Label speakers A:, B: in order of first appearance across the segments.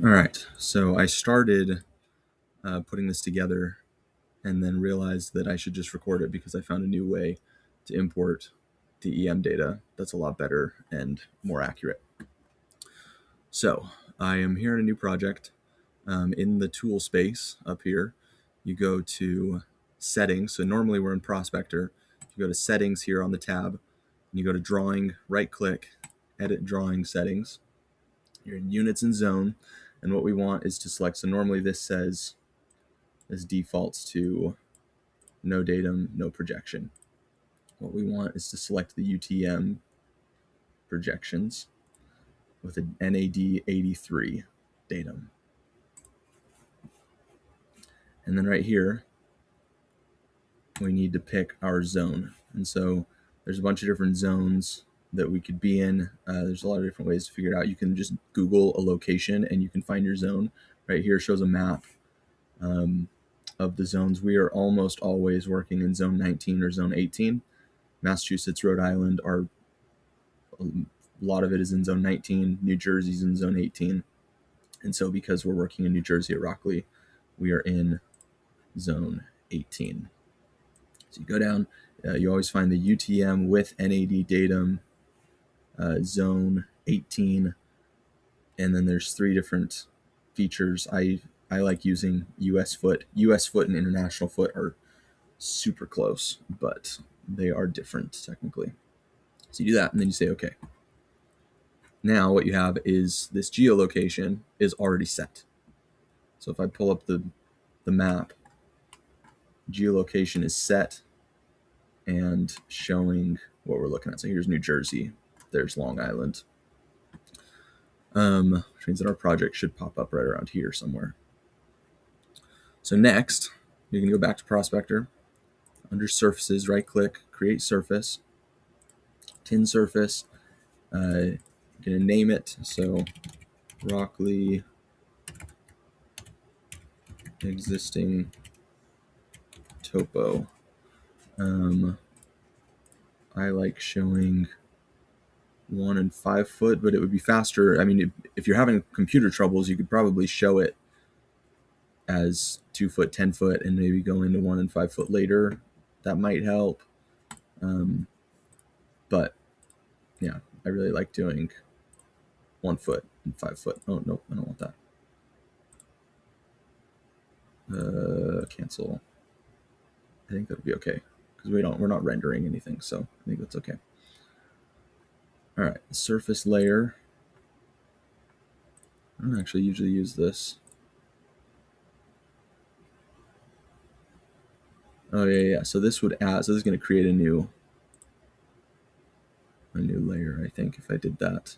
A: All right, so I started putting this together and then realized that I should just record it because I found a new way to import DEM data that's a lot better and more accurate. So I am here in a new project. In the tool space up here, you go to settings. So normally we're in Prospector. You go to settings here on the tab, and you go to drawing, right click, edit drawing settings. You're in units and zone. And what we want is to select, so normally this defaults to no datum, no projection. What we want is to select the UTM projections with an NAD 83 datum. And then right here, we need to pick our zone. And so there's a bunch of different zones that we could be in. There's a lot of different ways to figure it out. You can just Google a location and you can find your zone. Right here shows a map of the zones. We are almost always working in zone 19 or zone 18. Massachusetts, Rhode Island are, a lot of it is in zone 19. New Jersey's in zone 18. And so because we're working in New Jersey at Rockley, we are in zone 18. So you go down, you always find the UTM with NAD datum, zone 18, and then there's three different features. I like using US foot. US foot and international foot are super close, but they are different technically. So you do that, and then you say okay. Now what you have is this geolocation is already set. So if I pull up the map, geolocation is set and showing what we're looking at. So here's New Jersey, there's Long Island, which means that our project should pop up right around here somewhere. So next, you can go back to Prospector. Under Surfaces, right-click, Create Surface, Tin Surface. You're going to name it, so Rockley Existing Topo. I like showing 1 and 5 foot, but it would be faster. I mean, if you're having computer troubles, you could probably show it as 2 foot, 10 foot, and maybe go into 1 and 5 foot later. That might help. But yeah, I really like doing 1 foot and 5 foot. Oh, no, I don't want that. Cancel. I think that'll be okay because we're not rendering anything, so I think that's okay. All right, surface layer. I don't actually usually use this. Oh yeah. So this would add. So this is going to create a new layer. I think if I did that,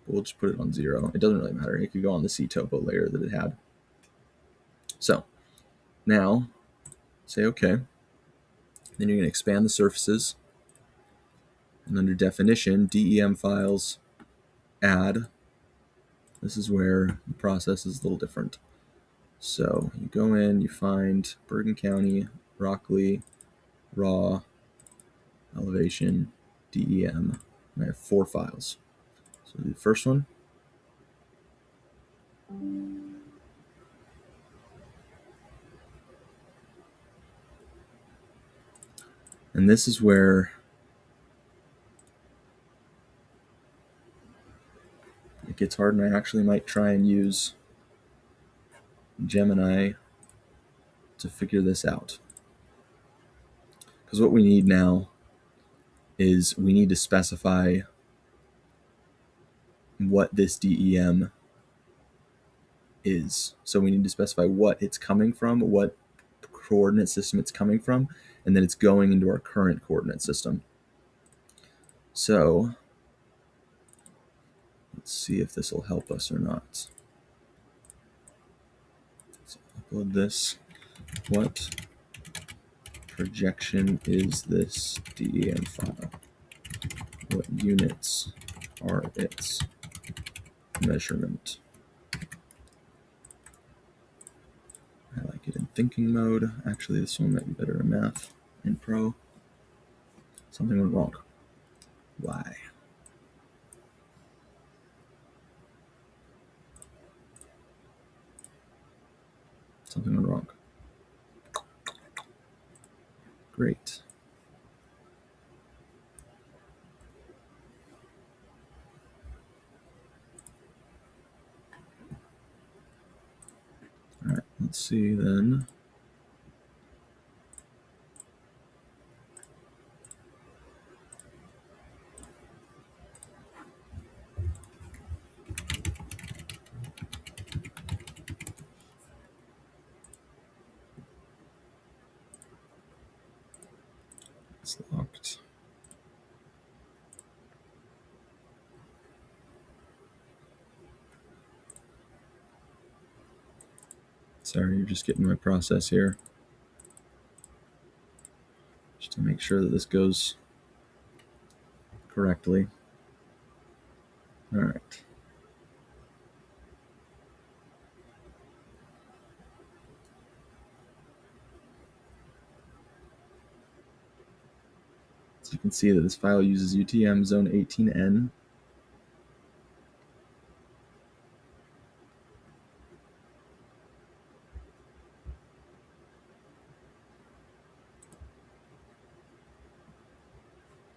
A: we'll just put it on 0. It doesn't really matter. It could go on the C topo layer that it had. So now say okay. Then you're going to expand the surfaces, and under definition, DEM files, add. This is where the process is a little different. So you go in, you find Bergen County, Rockley, raw, elevation, DEM. And I have 4 files. So the first one. And this is where it gets hard, and I actually might try and use Gemini to figure this out. Because what we need now is we need to specify what this DEM is. So we need to specify what it's coming from, what coordinate system it's coming from, and then it's going into our current coordinate system. So let's see if this will help us or not. So upload this. What projection is this DEM file? What units are its measurement? I like it in thinking mode. Actually, this one might be better in math, in pro. Something went wrong. Why? Something went wrong. Great. All right, let's see then. It's locked. Sorry, you're just getting my process here. Just to make sure that this goes correctly. All right. So you can see that this file uses UTM zone 18N.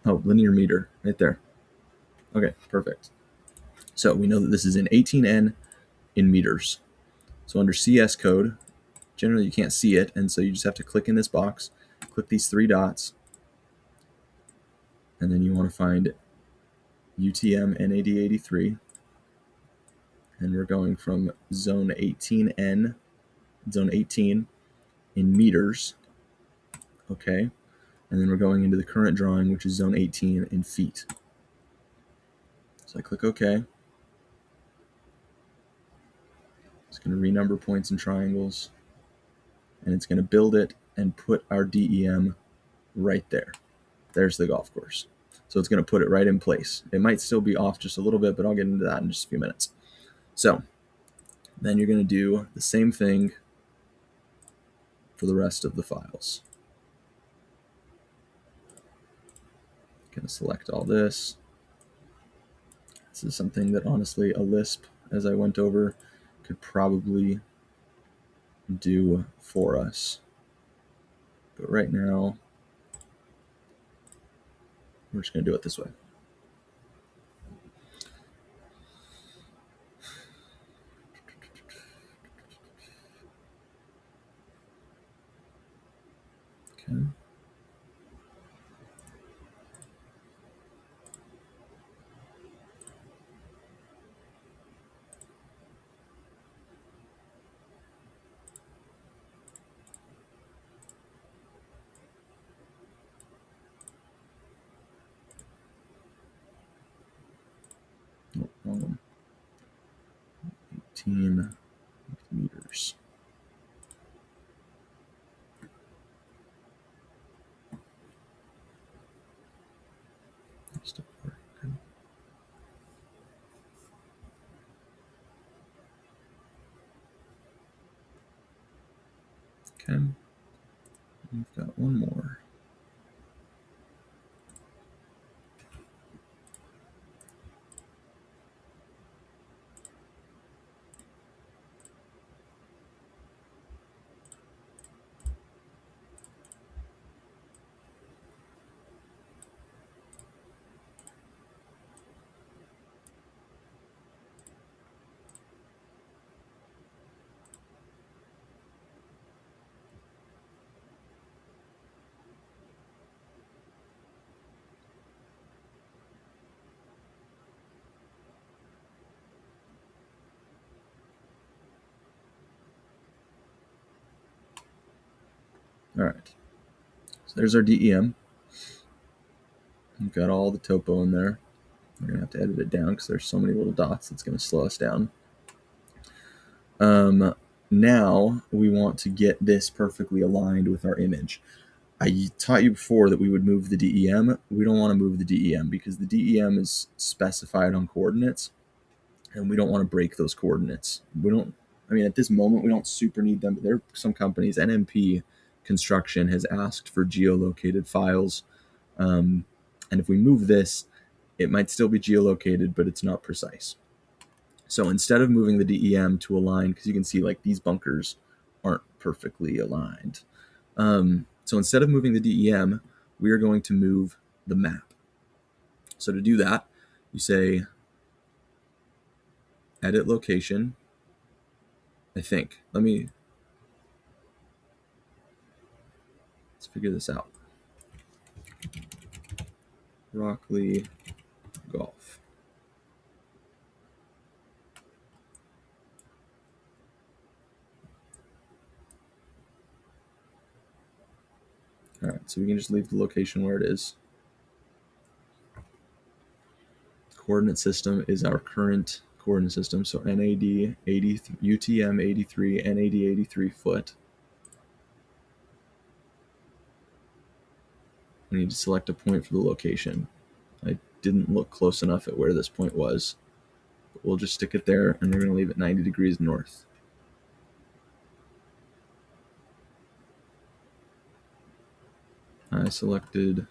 A: Oh, linear meter right there. Okay, perfect. So we know that this is in 18N in meters. So under CS code, generally you can't see it, and so you just have to click in this box, click these three dots, and then you want to find UTM NAD83, and we're going from zone 18N, zone 18 in meters, okay, and then we're going into the current drawing, which is zone 18 in feet. So I click OK. It's going to renumber points and triangles, and it's going to build it and put our DEM right there. There's the golf course. So it's going to put it right in place. It might still be off just a little bit, but I'll get into that in just a few minutes. So then you're going to do the same thing for the rest of the files. Going to select all this. This is something that honestly a Lisp, as I went over, could probably do for us. But right now, we're just going to do it this way. Okay. Nope, wrong one. 18 meters. Step 4. Okay. Okay. We've got one more. All right. So there's our DEM. We've got all the topo in there. We're going to have to edit it down because there's so many little dots. It's going to slow us down. Now we want to get this perfectly aligned with our image. I taught you before that we would move the DEM. We don't want to move the DEM because the DEM is specified on coordinates, and we don't want to break those coordinates. I mean, at this moment, we don't super need them, but there are some companies, NMP Construction has asked for geolocated files. And if we move this, it might still be geolocated, but it's not precise. So instead of moving the DEM to align, because you can see like these bunkers aren't perfectly aligned. So instead of moving the DEM, we are going to move the map. So to do that, you say edit location. I think. Let's figure this out. Rockley Golf. All right, so we can just leave the location where it is. Coordinate system is our current coordinate system. So NAD 80, UTM 83, NAD 83 foot. We need to select a point for the location. I didn't look close enough at where this point was. But we'll just stick it there, and we're going to leave it 90 degrees north. I selected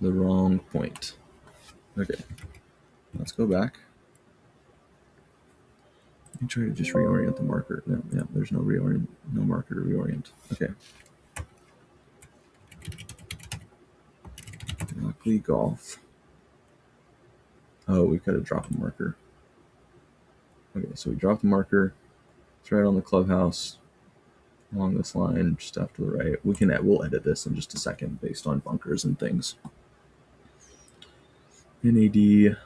A: the wrong point. Okay, let's go back. Let me try to just reorient the marker. No, yeah, there's no marker to reorient. Okay. Rockley Golf. Oh, we could have dropped the marker. Okay, so we dropped the marker. It's right on the clubhouse along this line, just after the right. We'll edit this in just a second based on bunkers and things. NAD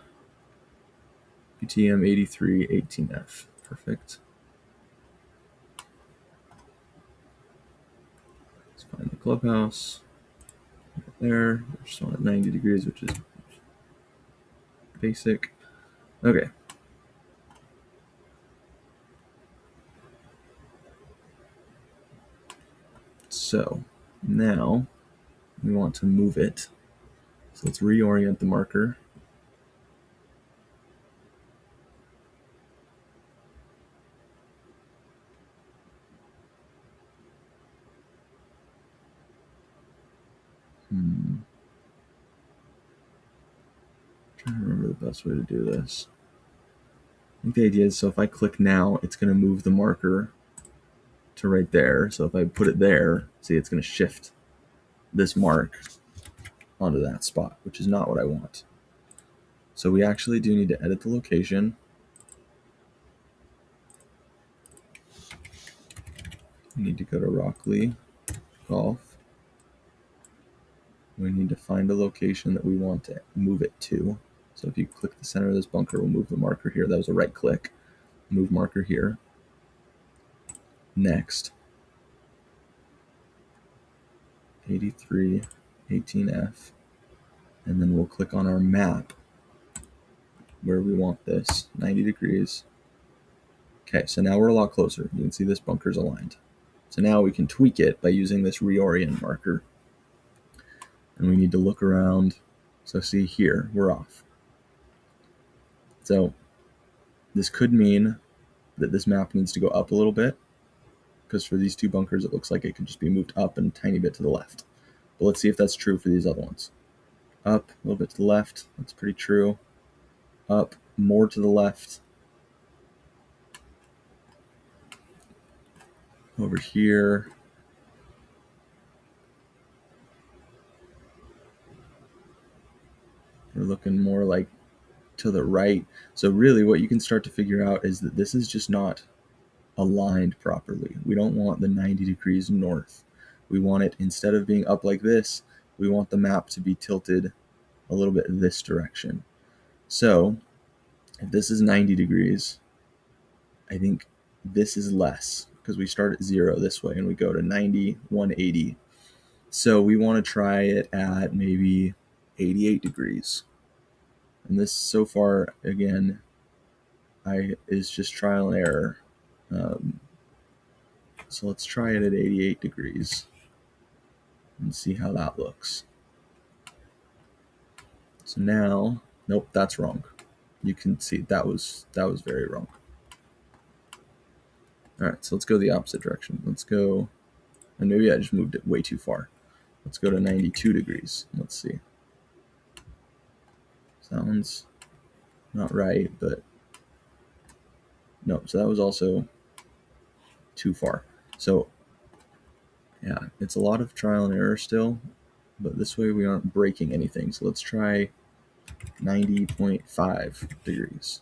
A: UTM 83 18F. Perfect. Let's find the clubhouse. Right there. We're just on at 90 degrees, which is basic. Okay. So now we want to move it. So let's reorient the marker. I'm trying to remember the best way to do this. I think the idea is, so if I click now, it's going to move the marker to right there. So if I put it there, see, it's going to shift this mark onto that spot, which is not what I want. So we actually do need to edit the location. We need to go to Rockley Golf. We need to find a location that we want to move it to. So if you click the center of this bunker, we'll move the marker here. That was a right click. Move marker here. Next. 83 18F. And then we'll click on our map where we want this, 90 degrees. Okay, so now we're a lot closer. You can see this bunker's aligned. So now we can tweak it by using this reorient marker. And we need to look around. So see here, we're off. So this could mean that this map needs to go up a little bit, because for these two bunkers, it looks like it could just be moved up and a tiny bit to the left. But let's see if that's true for these other ones. Up a little bit to the left, that's pretty true. Up more to the left. Over here. We're looking more like to the right. So really what you can start to figure out is that this is just not aligned properly. We don't want the 90 degrees north. We want it, instead of being up like this, we want the map to be tilted a little bit this direction. So if this is 90 degrees, I think this is less, because we start at 0 this way and we go to 90, 180. So we want to try it at maybe 88 degrees. And this so far, again, is just trial and error. So let's try it at 88 degrees and see how that looks. So now, nope, that's wrong. You can see that was very wrong. All right, so let's go the opposite direction. Let's go, and maybe I just moved it way too far. Let's go to 92 degrees. Let's see. Sounds not right, but no, so that was also too far. So yeah, it's a lot of trial and error still, but this way we aren't breaking anything. So let's try 90.5 degrees.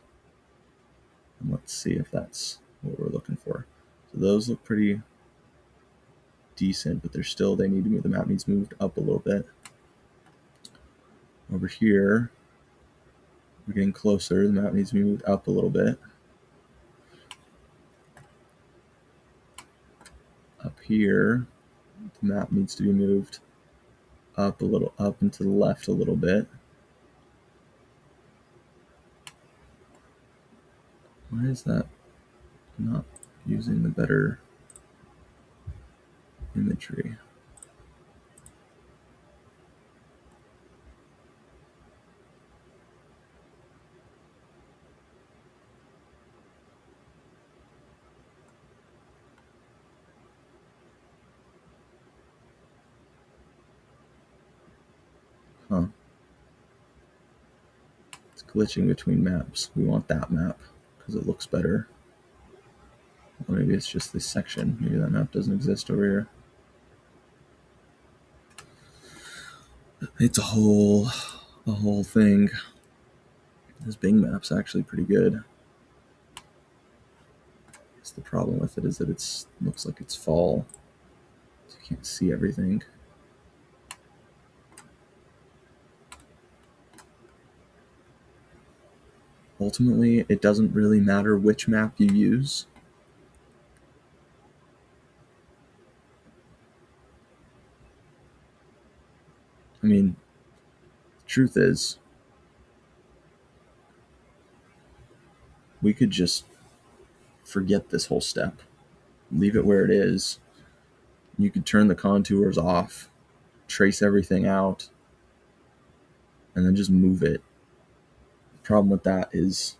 A: And let's see if that's what we're looking for. So those look pretty decent, but they need to move, the map needs moved up a little bit. Over here, we're getting closer, the map needs to be moved up a little bit. Up here, the map needs to be moved up a little, up and to the left a little bit. Why is that not using the better imagery? Huh. It's glitching between maps. We want that map because it looks better. Or maybe it's just this section. Maybe that map doesn't exist over here. It's a whole thing. This Bing map's actually pretty good. It's the problem with it is that it looks like it's fall, so you can't see everything. Ultimately, it doesn't really matter which map you use. I mean, the truth is, we could just forget this whole step, leave it where it is. You could turn the contours off, trace everything out, and then just move it. The problem with that is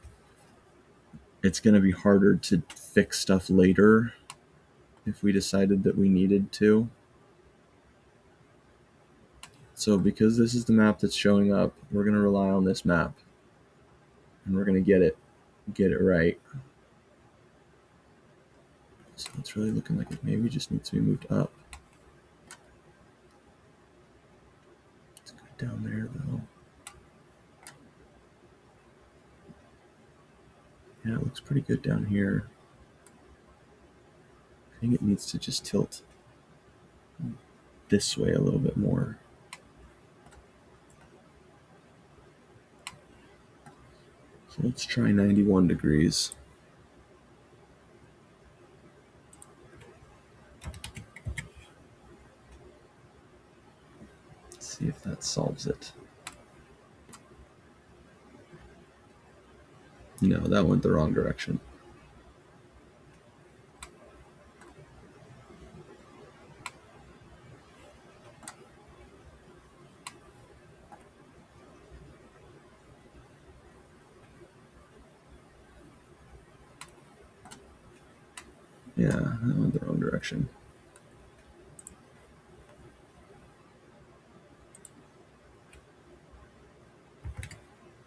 A: it's going to be harder to fix stuff later if we decided that we needed to. So because this is the map that's showing up, we're going to rely on this map, and we're going to get it right. So it's really looking like it maybe just needs to be moved up. It's good down there though. Yeah, it looks pretty good down here. I think it needs to just tilt this way a little bit more. So let's try 91 degrees. Let's see if that solves it. No, that went the wrong direction. Yeah, that went the wrong direction.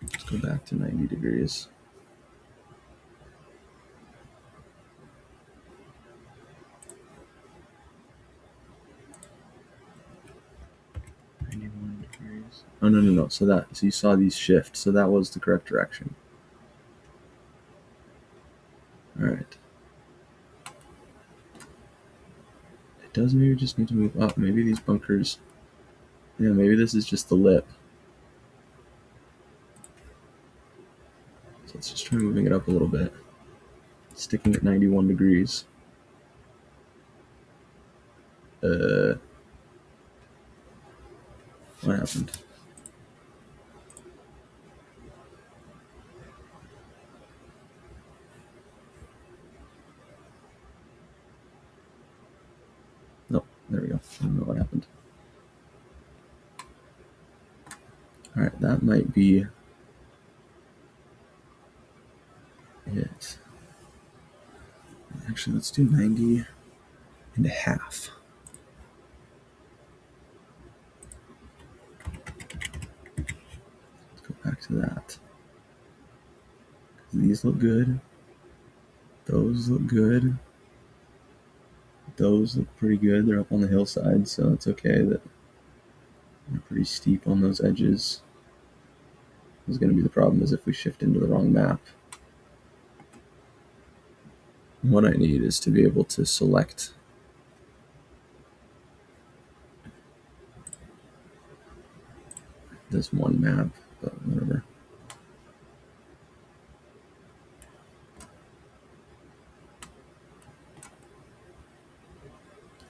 A: Let's go back to 90 degrees. Oh, no. So you saw these shift. So that was the correct direction. All right. It does maybe just need to move up. Maybe these bunkers. Yeah, maybe this is just the lip. So let's just try moving it up a little bit. Sticking at 91 degrees. What happened? Nope, there we go. I don't know what happened. All right, that might be it. Actually, let's do 90 and a half. Let's go back to that. These look good. Those look good. Those look pretty good. They're up on the hillside, so it's okay that they're pretty steep on those edges. What's going to be the problem is if we shift into the wrong map. What I need is to be able to select this one map, but whatever.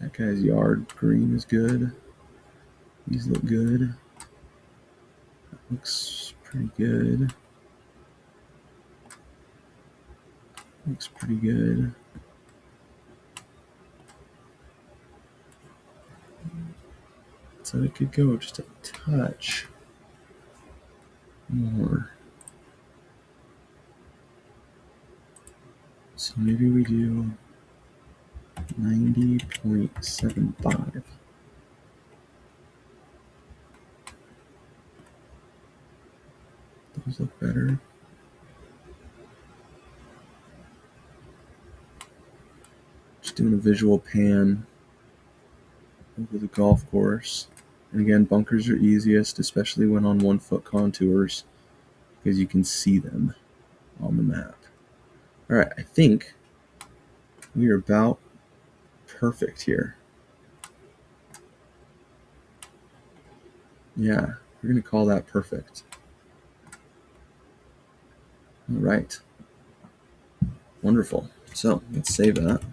A: That guy's yard green is good. These look good. That looks pretty good. Looks pretty good. So it could go just a touch more. So maybe we do 90.75. Those look better. Just doing a visual pan over the golf course. And again, bunkers are easiest, especially when on 1 foot contours, because you can see them on the map. All right, I think we are about perfect here. Yeah, we're going to call that perfect. All right. Wonderful. So let's save that.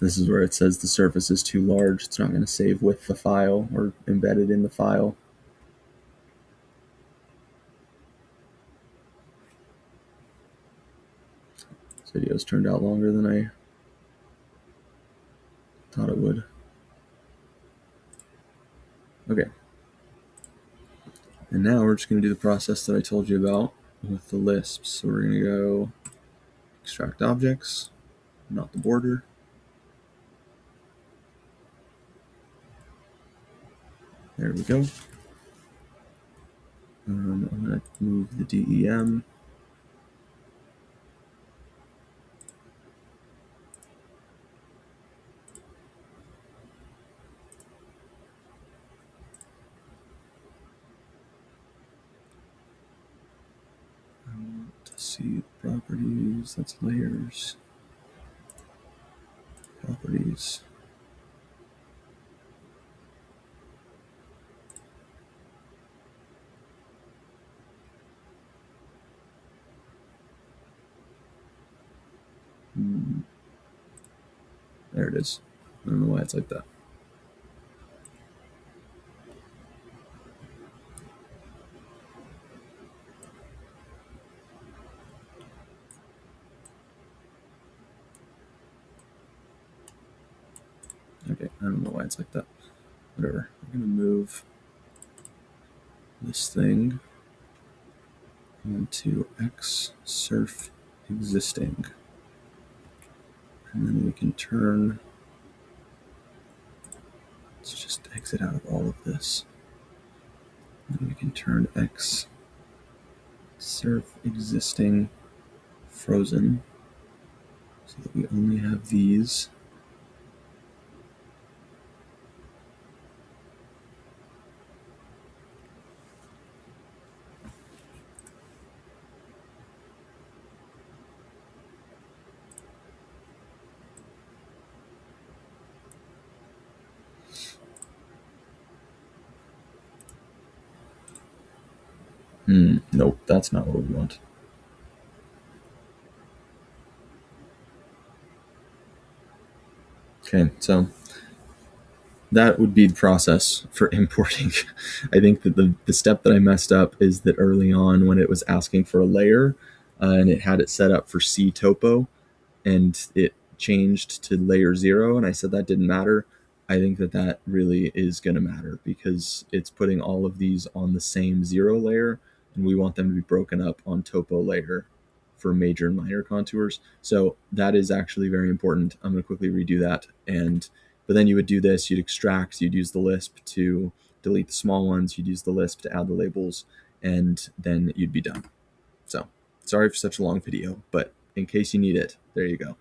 A: This is where it says the surface is too large. It's not going to save with the file or embedded in the file. This video's turned out longer than I thought it would. Okay. And now we're just going to do the process that I told you about with the Lisp. So we're going to go extract objects, not the border. There we go. I'm going to move the DEM. I want to see properties. That's layers. Properties. There it is. I don't know why it's like that. Okay, I don't know why it's like that. Whatever. I'm going to move this thing onto X surf existing. And then we can turn, let's just exit out of all of this. And then we can turn X surf existing frozen so that we only have these. Nope, that's not what we want. Okay, so that would be the process for importing. I think that the step that I messed up is that early on when it was asking for a layer and it had it set up for C topo and it changed to layer 0, and I said that didn't matter. I think that that really is going to matter because it's putting all of these on the same zero layer, and we want them to be broken up on topo layer for major and minor contours. So that is actually very important. I'm going to quickly redo that. But then you would do this, you'd extract, you'd use the Lisp to delete the small ones, you'd use the Lisp to add the labels, and then you'd be done. So sorry for such a long video, but in case you need it, there you go.